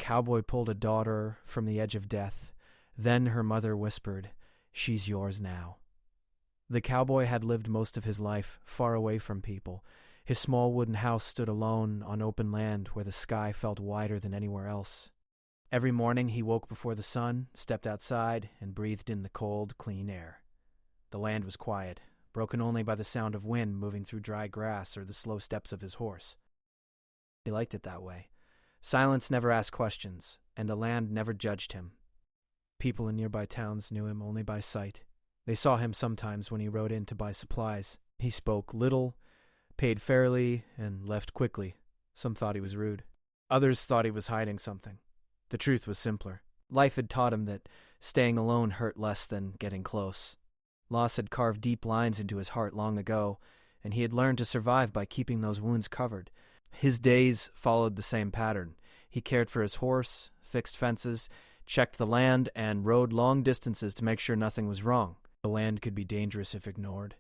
cowboy pulled a daughter from the edge of death. Then her mother whispered, "She's yours now." The cowboy had lived most of his life far away from people. His small wooden house stood alone on open land where the sky felt wider than anywhere else. Every morning he woke before the sun, stepped outside, and breathed in the cold, clean air. The land was quiet, broken only by the sound of wind moving through dry grass or the slow steps of his horse. He liked it that way. Silence never asked questions, and the land never judged him. People in nearby towns knew him only by sight. They saw him sometimes when he rode in to buy supplies. He spoke little, paid fairly, and left quickly. Some thought he was rude. Others thought he was hiding something. The truth was simpler. Life had taught him that staying alone hurt less than getting close. Loss had carved deep lines into his heart long ago, and he had learned to survive by keeping those wounds covered. His days followed the same pattern. He cared for his horse, fixed fences, checked the land, and rode long distances to make sure nothing was wrong. The land could be dangerous if ignored.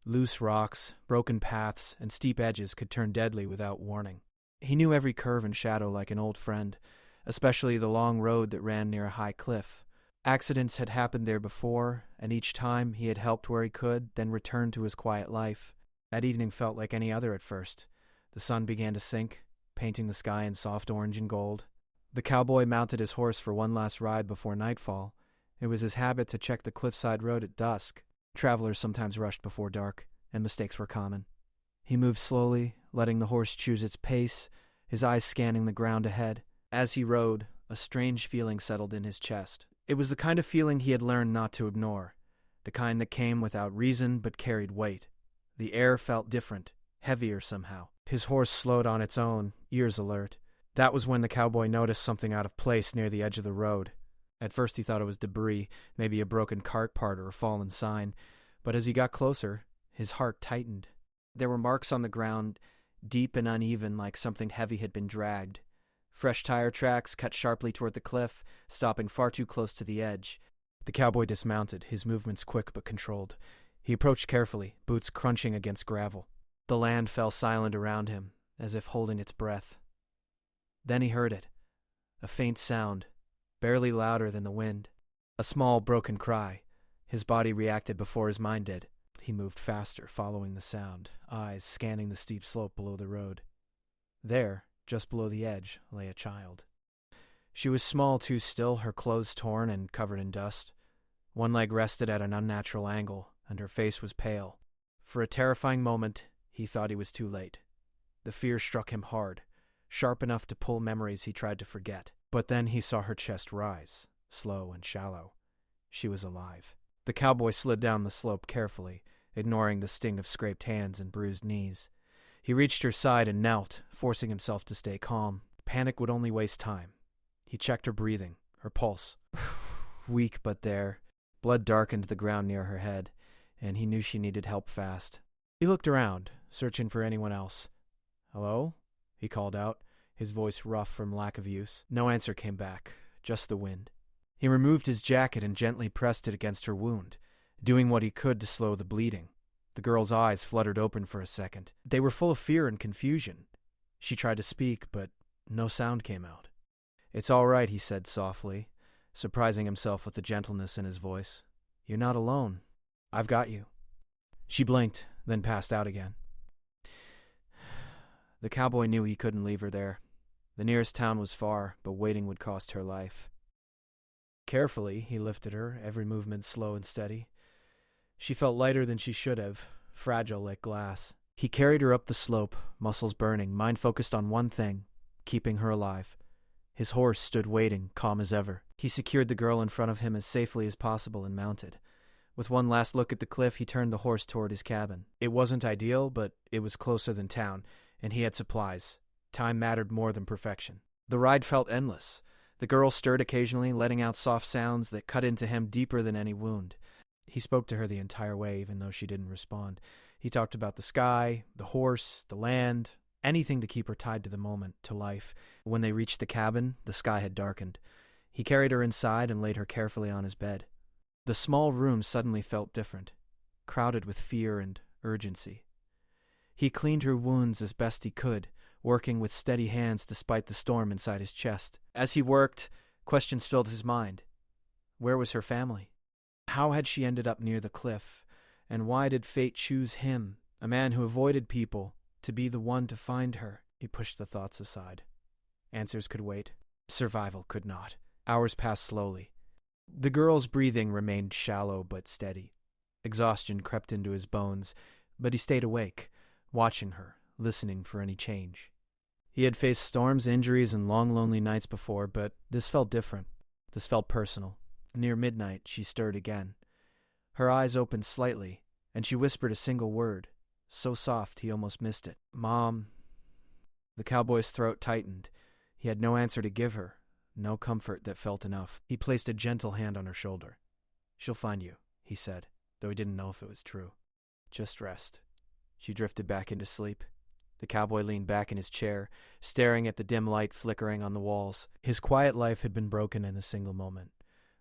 Loose rocks, broken paths, and steep edges could turn deadly without warning. He knew every curve and shadow like an old friend, especially the long road that ran near a high cliff. Accidents had happened there before, and each time he had helped where he could, then returned to his quiet life. That evening felt like any other at first. The sun began to sink, painting the sky in soft orange and gold. The cowboy mounted his horse for one last ride before nightfall. It was his habit to check the cliffside road at dusk. Travelers sometimes rushed before dark, and mistakes were common. He moved slowly, letting the horse choose its pace, his eyes scanning the ground ahead. As he rode, a strange feeling settled in his chest. It was the kind of feeling he had learned not to ignore, the kind that came without reason but carried weight. The air felt different, heavier somehow. His horse slowed on its own, ears alert. That was when the cowboy noticed something out of place near the edge of the road. At first he thought it was debris, maybe a broken cart part or a fallen sign, but as he got closer, his heart tightened. There were marks on the ground, deep and uneven like something heavy had been dragged. Fresh tire tracks cut sharply toward the cliff, stopping far too close to the edge. The cowboy dismounted, his movements quick but controlled. He approached carefully, boots crunching against gravel. The land fell silent around him, as if holding its breath. Then he heard it, a faint sound, barely louder than the wind. A small, broken cry. His body reacted before his mind did. He moved faster, following the sound, eyes scanning the steep slope below the road. There, just below the edge, lay a child. She was small too still, her clothes torn and covered in dust. One leg rested at an unnatural angle, and her face was pale. For a terrifying moment, he thought he was too late. The fear struck him hard, sharp enough to pull memories he tried to forget. But then he saw her chest rise, slow and shallow. She was alive. The cowboy slid down the slope carefully, ignoring the sting of scraped hands and bruised knees. He reached her side and knelt, forcing himself to stay calm. Panic would only waste time. He checked her breathing, her pulse. Weak but there. Blood darkened the ground near her head, and he knew she needed help fast. He looked around, searching for anyone else. "Hello?" he called out, his voice rough from lack of use. No answer came back, just the wind. He removed his jacket and gently pressed it against her wound, doing what he could to slow the bleeding. The girl's eyes fluttered open for a second. They were full of fear and confusion. She tried to speak, but no sound came out. "It's all right," he said softly, surprising himself with the gentleness in his voice. "You're not alone. I've got you." She blinked, then passed out again. The cowboy knew he couldn't leave her there. The nearest town was far, but waiting would cost her life. Carefully, he lifted her, every movement slow and steady. She felt lighter than she should have, fragile like glass. He carried her up the slope, muscles burning, mind focused on one thing, keeping her alive. His horse stood waiting, calm as ever. He secured the girl in front of him as safely as possible and mounted. With one last look at the cliff, he turned the horse toward his cabin. It wasn't ideal, but it was closer than town, and he had supplies. Time mattered more than perfection. The ride felt endless. The girl stirred occasionally, letting out soft sounds that cut into him deeper than any wound. He spoke to her the entire way, even though she didn't respond. He talked about the sky, the horse, the land, anything to keep her tied to the moment, to life. When they reached the cabin, the sky had darkened. He carried her inside and laid her carefully on his bed. The small room suddenly felt different, crowded with fear and urgency. He cleaned her wounds as best he could, working with steady hands despite the storm inside his chest. As he worked, questions filled his mind. Where was her family? How had she ended up near the cliff? And why did fate choose him, a man who avoided people, to be the one to find her? He pushed the thoughts aside. Answers could wait. Survival could not. Hours passed slowly. The girl's breathing remained shallow but steady. Exhaustion crept into his bones, but he stayed awake, watching her, listening for any change. He had faced storms, injuries, and long, lonely nights before, but this felt different. This felt personal. Near midnight, she stirred again. Her eyes opened slightly, and she whispered a single word, so soft he almost missed it. "Mom." The cowboy's throat tightened. He had no answer to give her, no comfort that felt enough. He placed a gentle hand on her shoulder. "She'll find you," he said, though he didn't know if it was true. "Just rest." She drifted back into sleep. The cowboy leaned back in his chair, staring at the dim light flickering on the walls. His quiet life had been broken in a single moment.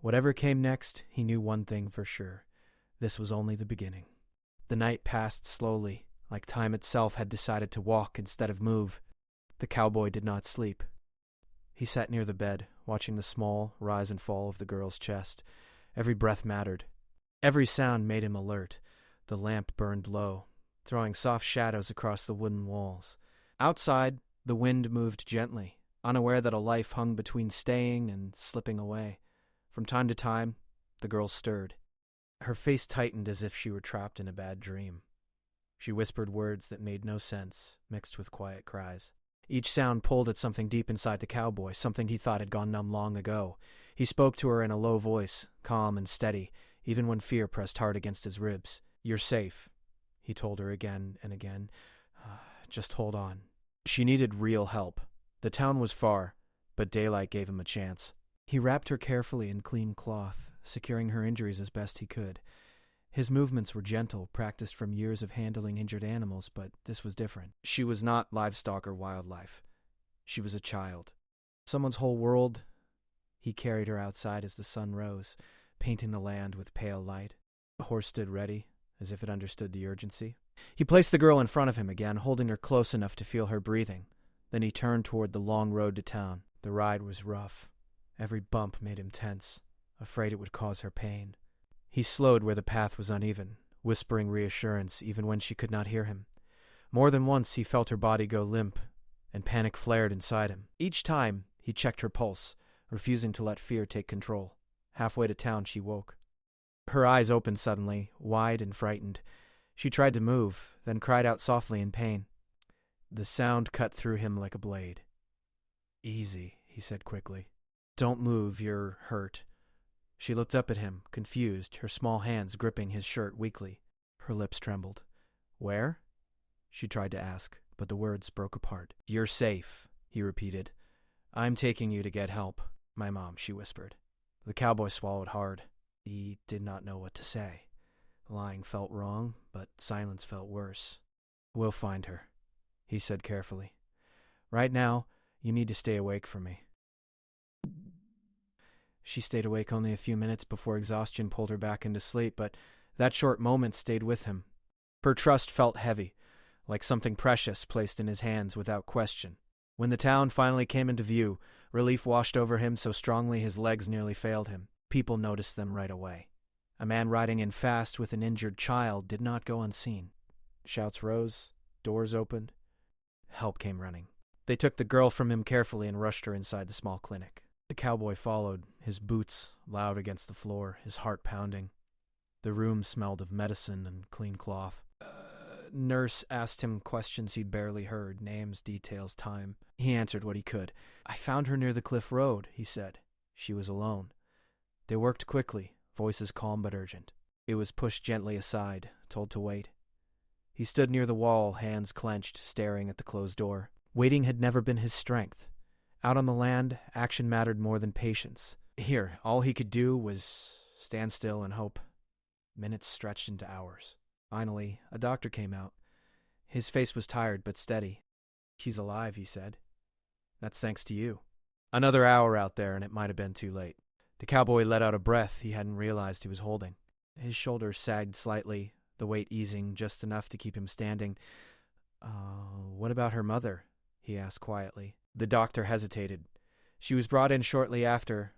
Whatever came next, he knew one thing for sure. This was only the beginning. The night passed slowly, like time itself had decided to walk instead of move. The cowboy did not sleep. He sat near the bed, watching the small rise and fall of the girl's chest. Every breath mattered. Every sound made him alert. The lamp burned low, throwing soft shadows across the wooden walls. Outside, the wind moved gently, unaware that a life hung between staying and slipping away. From time to time, the girl stirred. Her face tightened as if she were trapped in a bad dream. She whispered words that made no sense, mixed with quiet cries. Each sound pulled at something deep inside the cowboy, something he thought had gone numb long ago. He spoke to her in a low voice, calm and steady, even when fear pressed hard against his ribs. "You're safe," he told her again and again. Just hold on." She needed real help. The town was far, but daylight gave him a chance. He wrapped her carefully in clean cloth, securing her injuries as best he could. His movements were gentle, practiced from years of handling injured animals, but this was different. She was not livestock or wildlife. She was a child. Someone's whole world. He carried her outside as the sun rose, painting the land with pale light. The horse stood ready, as if it understood the urgency. He placed the girl in front of him again, holding her close enough to feel her breathing. Then he turned toward the long road to town. The ride was rough. Every bump made him tense, afraid it would cause her pain. He slowed where the path was uneven, whispering reassurance even when she could not hear him. More than once he felt her body go limp, and panic flared inside him. Each time he checked her pulse, refusing to let fear take control. Halfway to town she woke. Her eyes opened suddenly, wide and frightened. She tried to move, then cried out softly in pain. The sound cut through him like a blade. "Easy," he said quickly. "Don't move, you're hurt." She looked up at him, confused, her small hands gripping his shirt weakly. Her lips trembled. "Where?" she tried to ask, but the words broke apart. "You're safe," he repeated. "I'm taking you to get help." "My mom," she whispered. The cowboy swallowed hard. He did not know what to say. Lying felt wrong, but silence felt worse. "We'll find her," he said carefully. "Right now, you need to stay awake for me." She stayed awake only a few minutes before exhaustion pulled her back into sleep, but that short moment stayed with him. Her trust felt heavy, like something precious placed in his hands without question. When the town finally came into view, relief washed over him so strongly his legs nearly failed him. People noticed them right away. A man riding in fast with an injured child did not go unseen. Shouts rose, doors opened. Help came running. They took the girl from him carefully and rushed her inside the small clinic. The cowboy followed, his boots loud against the floor, his heart pounding. The room smelled of medicine and clean cloth. Nurse asked him questions he'd barely heard, names, details, time. He answered what he could. "I found her near the cliff road," he said. She was alone. They worked quickly, voices calm but urgent. It was pushed gently aside, told to wait. He stood near the wall, hands clenched, staring at the closed door. Waiting had never been his strength. Out on the land, action mattered more than patience. Here, all he could do was stand still and hope. Minutes stretched into hours. Finally, a doctor came out. His face was tired but steady. "She's alive," he said. "That's thanks to you." Another hour out there, and it might have been too late. The cowboy let out a breath he hadn't realized he was holding. His shoulders sagged slightly, the weight easing just enough to keep him standing. What about her mother?" he he asked quietly. The doctor hesitated. She was brought in shortly after.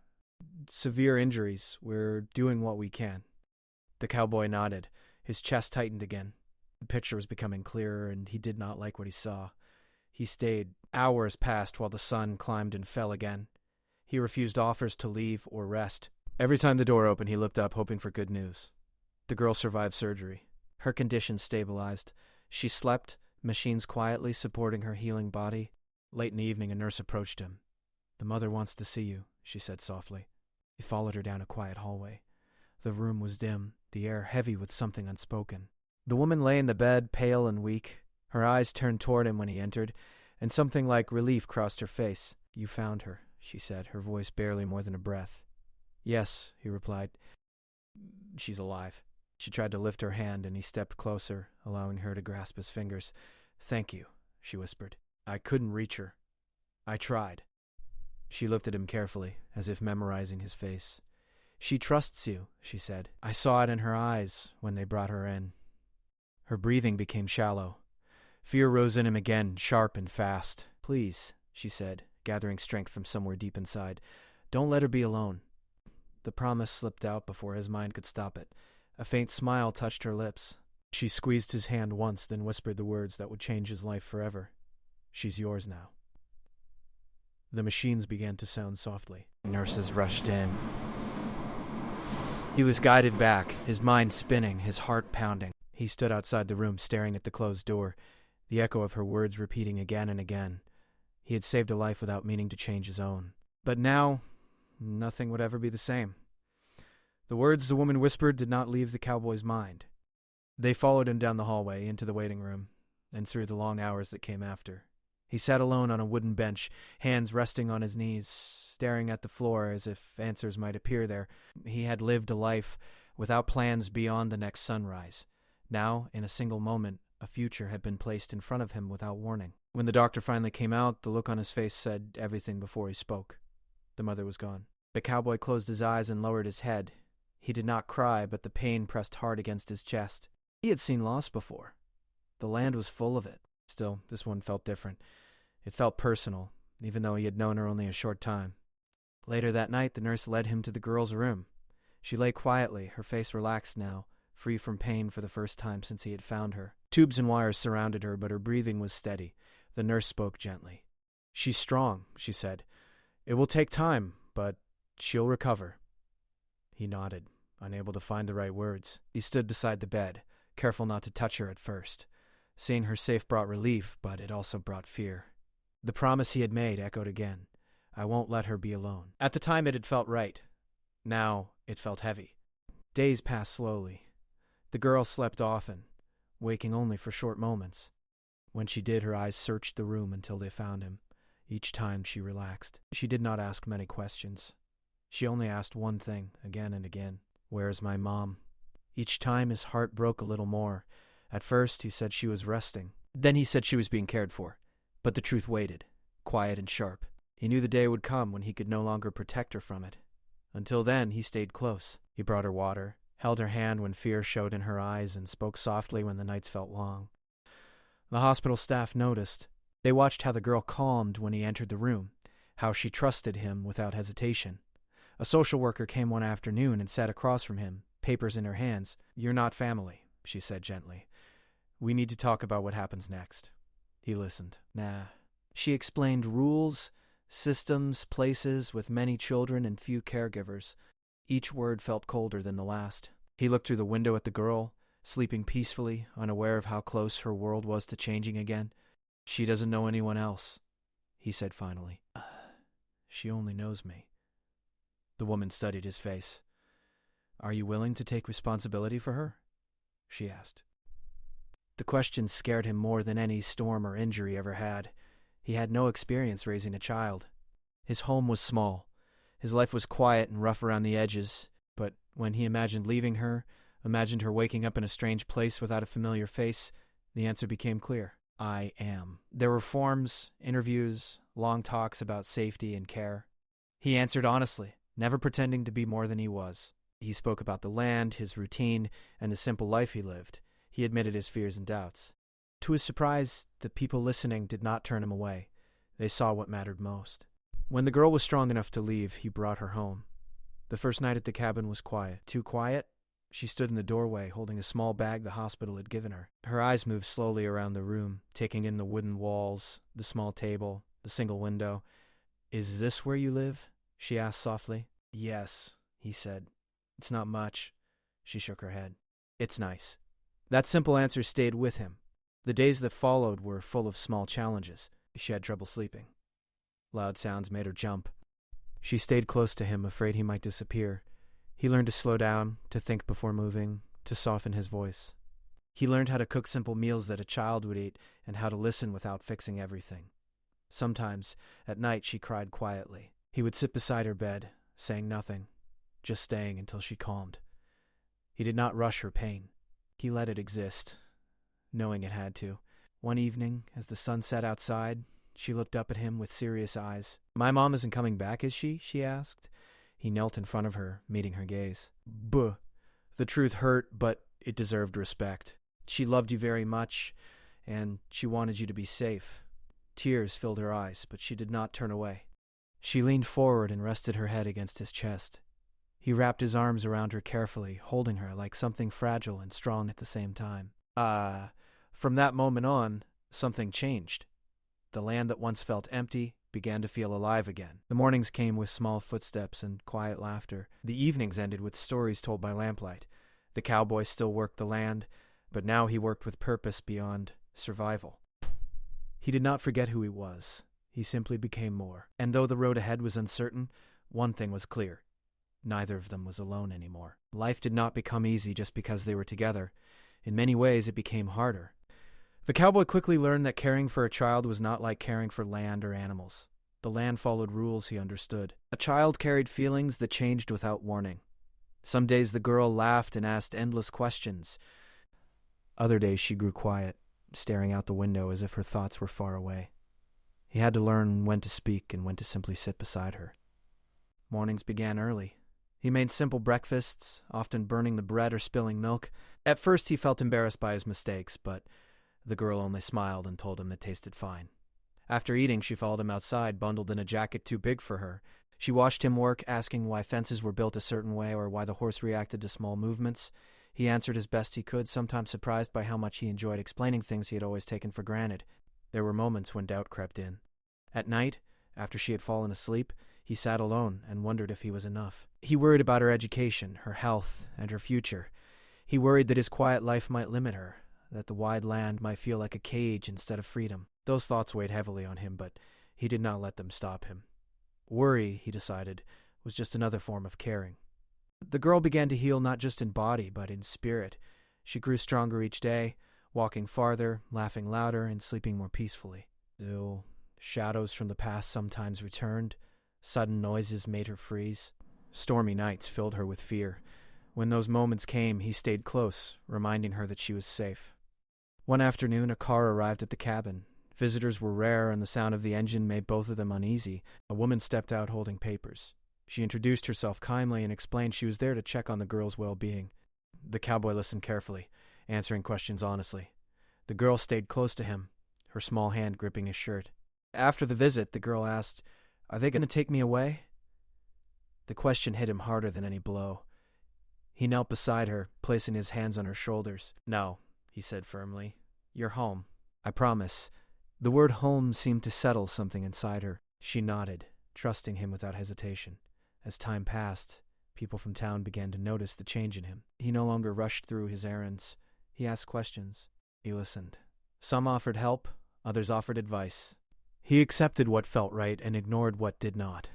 Severe injuries. We're doing what we can. The cowboy nodded. His chest tightened again. The picture was becoming clearer, and he did not like what he saw. He stayed. Hours passed while the sun climbed and fell again. He refused offers to leave or rest. Every time the door opened, he looked up, hoping for good news. The girl survived surgery. Her condition stabilized. She slept, machines quietly supporting her healing body. Late in the evening, a nurse approached him. "The mother wants to see you," she said softly. He followed her down a quiet hallway. The room was dim, the air heavy with something unspoken. The woman lay in the bed, pale and weak. Her eyes turned toward him when he entered, and something like relief crossed her face. "You found her," she said, her voice barely more than a breath. "Yes," he replied. "She's alive." She tried to lift her hand, and he stepped closer, allowing her to grasp his fingers. "Thank you," she whispered. "I couldn't reach her. I tried." She looked at him carefully, as if memorizing his face. "She trusts you," she said. "I saw it in her eyes when they brought her in." Her breathing became shallow. Fear rose in him again, sharp and fast. "Please," she said, gathering strength from somewhere deep inside. "Don't let her be alone." The promise slipped out before his mind could stop it. A faint smile touched her lips. She squeezed his hand once, then whispered the words that would change his life forever. "She's yours now." The machines began to sound softly. Nurses rushed in. He was guided back, his mind spinning, his heart pounding. He stood outside the room, staring at the closed door, the echo of her words repeating again and again. He had saved a life without meaning to change his own. But now, nothing would ever be the same. The words the woman whispered did not leave the cowboy's mind. They followed him down the hallway, into the waiting room, and through the long hours that came after. He sat alone on a wooden bench, hands resting on his knees, staring at the floor as if answers might appear there. He had lived a life without plans beyond the next sunrise. Now, in a single moment, a future had been placed in front of him without warning. When the doctor finally came out, the look on his face said everything before he spoke. The mother was gone. The cowboy closed his eyes and lowered his head. He did not cry, but the pain pressed hard against his chest. He had seen loss before. The land was full of it. Still, this one felt different. It felt personal, even though he had known her only a short time. Later that night, the nurse led him to the girl's room. She lay quietly, her face relaxed now, free from pain for the first time since he had found her. Tubes and wires surrounded her, but her breathing was steady. The nurse spoke gently. "She's strong," she said. "It will take time, but she'll recover." He nodded, unable to find the right words. He stood beside the bed, careful not to touch her at first. Seeing her safe brought relief, but it also brought fear. The promise he had made echoed again. "I won't let her be alone." At the time it had felt right. Now it felt heavy. Days passed slowly. The girl slept often, waking only for short moments. When she did, her eyes searched the room until they found him. Each time she relaxed. She did not ask many questions. She only asked one thing, again and again. "Where's my mom?" Each time his heart broke a little more. At first he said she was resting. Then he said she was being cared for. But the truth waited, quiet and sharp. He knew the day would come when he could no longer protect her from it. Until then, he stayed close. He brought her water, held her hand when fear showed in her eyes, and spoke softly when the nights felt long. The hospital staff noticed. They watched how the girl calmed when he entered the room, how she trusted him without hesitation. A social worker came one afternoon and sat across from him, papers in her hands. "You're not family," she said gently. "We need to talk about what happens next." He listened. "Nah." She explained rules, systems, places with many children and few caregivers. Each word felt colder than the last. He looked through the window at the girl, sleeping peacefully, unaware of how close her world was to changing again. "She doesn't know anyone else," he said finally. "She only knows me." The woman studied his face. "Are you willing to take responsibility for her?" she asked. The question scared him more than any storm or injury ever had. He had no experience raising a child. His home was small. His life was quiet and rough around the edges, but when he imagined leaving her, imagined her waking up in a strange place without a familiar face, the answer became clear. "I am." There were forms, interviews, long talks about safety and care. He answered honestly, never pretending to be more than he was. He spoke about the land, his routine, and the simple life he lived. He admitted his fears and doubts. To his surprise, the people listening did not turn him away. They saw what mattered most. When the girl was strong enough to leave, he brought her home. The first night at the cabin was quiet. Too quiet? She stood in the doorway, holding a small bag the hospital had given her. Her eyes moved slowly around the room, taking in the wooden walls, the small table, the single window. "Is this where you live?" she asked softly. "Yes," he said. "It's not much." She shook her head. "It's nice." That simple answer stayed with him. The days that followed were full of small challenges. She had trouble sleeping. Loud sounds made her jump. She stayed close to him, afraid he might disappear. He learned to slow down, to think before moving, to soften his voice. He learned how to cook simple meals that a child would eat and how to listen without fixing everything. Sometimes, at night, she cried quietly. He would sit beside her bed, saying nothing, just staying until she calmed. He did not rush her pain. He let it exist, knowing it had to. One evening, as the sun set outside, she looked up at him with serious eyes. "My mom isn't coming back, is she?" she asked. He knelt in front of her, meeting her gaze. "Buh." The truth hurt, but it deserved respect. "She loved you very much, and she wanted you to be safe." Tears filled her eyes, but she did not turn away. She leaned forward and rested her head against his chest. He wrapped his arms around her carefully, holding her like something fragile and strong at the same time. From that moment on, something changed. The land that once felt empty began to feel alive again. The mornings came with small footsteps and quiet laughter. The evenings ended with stories told by lamplight. The cowboy still worked the land, but now he worked with purpose beyond survival. He did not forget who he was. He simply became more. And though the road ahead was uncertain, one thing was clear. Neither of them was alone anymore. Life did not become easy just because they were together. In many ways, it became harder. The cowboy quickly learned that caring for a child was not like caring for land or animals. The land followed rules he understood. A child carried feelings that changed without warning. Some days the girl laughed and asked endless questions. Other days she grew quiet, staring out the window as if her thoughts were far away. He had to learn when to speak and when to simply sit beside her. Mornings began early. He made simple breakfasts, often burning the bread or spilling milk. At first he felt embarrassed by his mistakes, but the girl only smiled and told him it tasted fine. After eating, she followed him outside, bundled in a jacket too big for her. She watched him work, asking why fences were built a certain way or why the horse reacted to small movements. He answered as best he could, sometimes surprised by how much he enjoyed explaining things he had always taken for granted. There were moments when doubt crept in. At night, after she had fallen asleep, he sat alone and wondered if he was enough. He worried about her education, her health, and her future. He worried that his quiet life might limit her, that the wide land might feel like a cage instead of freedom. Those thoughts weighed heavily on him, but he did not let them stop him. Worry, he decided, was just another form of caring. The girl began to heal not just in body, but in spirit. She grew stronger each day, walking farther, laughing louder, and sleeping more peacefully. Still, shadows from the past sometimes returned. Sudden noises made her freeze. Stormy nights filled her with fear. When those moments came, he stayed close, reminding her that she was safe. One afternoon, a car arrived at the cabin. Visitors were rare, and the sound of the engine made both of them uneasy. A woman stepped out holding papers. She introduced herself kindly and explained she was there to check on the girl's well-being. The cowboy listened carefully, answering questions honestly. The girl stayed close to him, her small hand gripping his shirt. After the visit, the girl asked, "Are they going to take me away?" The question hit him harder than any blow. He knelt beside her, placing his hands on her shoulders. "No," he said firmly. "You're home. I promise." The word home seemed to settle something inside her. She nodded, trusting him without hesitation. As time passed, people from town began to notice the change in him. He no longer rushed through his errands. He asked questions. He listened. Some offered help, others offered advice. He accepted what felt right and ignored what did not.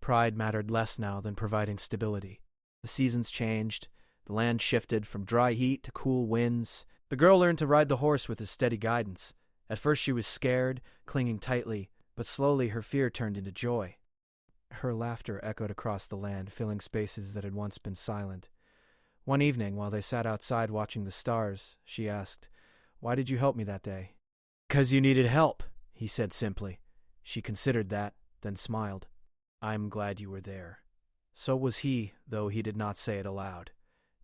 Pride mattered less now than providing stability. The seasons changed. The land shifted from dry heat to cool winds. The girl learned to ride the horse with his steady guidance. At first she was scared, clinging tightly, but slowly her fear turned into joy. Her laughter echoed across the land, filling spaces that had once been silent. One evening, while they sat outside watching the stars, she asked, "Why did you help me that day?" "'Cause you needed help," he said simply. She considered that, then smiled. "I'm glad you were there." So was he, though he did not say it aloud.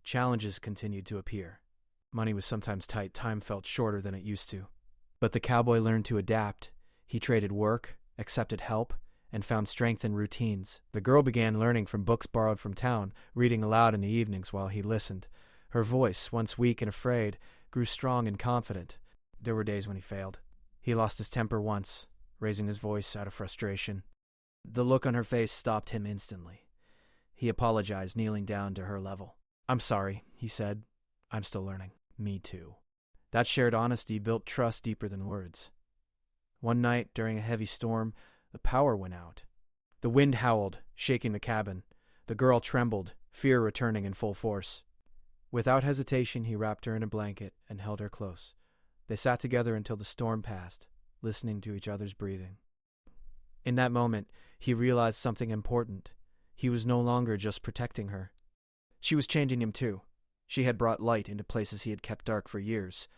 Challenges continued to appear. Money was sometimes tight, time felt shorter than it used to. But the cowboy learned to adapt. He traded work, accepted help, and found strength in routines. The girl began learning from books borrowed from town, reading aloud in the evenings while he listened. Her voice, once weak and afraid, grew strong and confident. There were days when he failed. He lost his temper once, raising his voice out of frustration. The look on her face stopped him instantly. He apologized, kneeling down to her level. "I'm sorry," he said. "I'm still learning." "Me too." That shared honesty built trust deeper than words. One night, during a heavy storm, the power went out. The wind howled, shaking the cabin. The girl trembled, fear returning in full force. Without hesitation, he wrapped her in a blanket and held her close. They sat together until the storm passed, listening to each other's breathing. In that moment, he realized something important. He was no longer just protecting her. She was changing him too. She had brought light into places he had kept dark for years.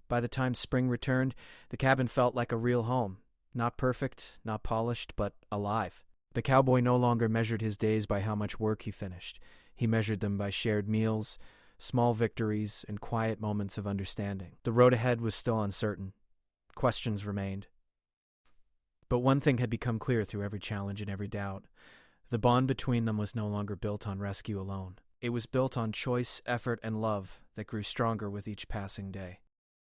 By the time spring returned, the cabin felt like a real home. Not perfect, not polished, but alive. The cowboy no longer measured his days by how much work he finished. He measured them by shared meals, small victories, and quiet moments of understanding. The road ahead was still uncertain. Questions remained. But one thing had become clear through every challenge and every doubt. The bond between them was no longer built on rescue alone. It was built on choice, effort, and love that grew stronger with each passing day.